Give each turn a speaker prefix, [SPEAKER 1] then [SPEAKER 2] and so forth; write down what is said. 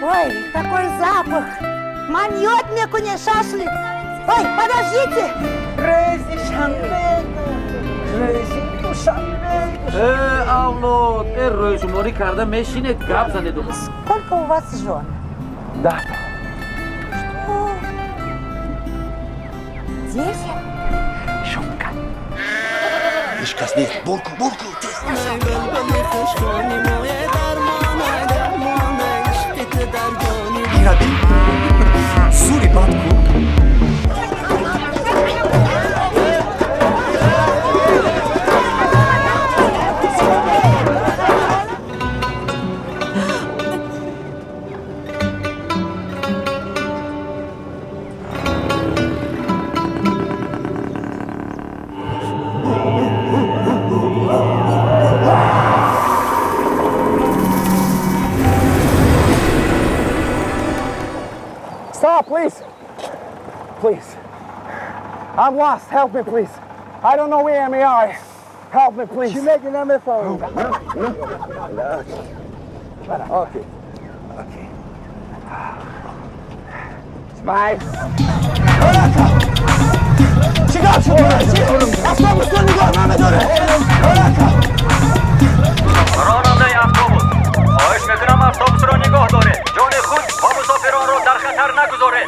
[SPEAKER 1] Ой, такой запах! Маньет мне куне шашлик! Ой, подождите!
[SPEAKER 2] Avlod, röjsumori karda meşine gab zannedu.
[SPEAKER 1] Сколько у вас жен?
[SPEAKER 2] Да.
[SPEAKER 1] Что? 10?
[SPEAKER 2] Şopka.
[SPEAKER 3] İş kas değil. Bolku tez. Hirabi. Suri Batku.
[SPEAKER 4] Stop, please. Please. I'm lost. Help me, please. I don't know where we are. Help me, please. She making them phone. Okay. Smile. Çıkar şunu. Avtobüslerini görmeme göre.
[SPEAKER 5] راننده اتوبوس خواهش میکنم اتوبوس رو نگاه داره جان خود و مسافران رو در خطر نگذاره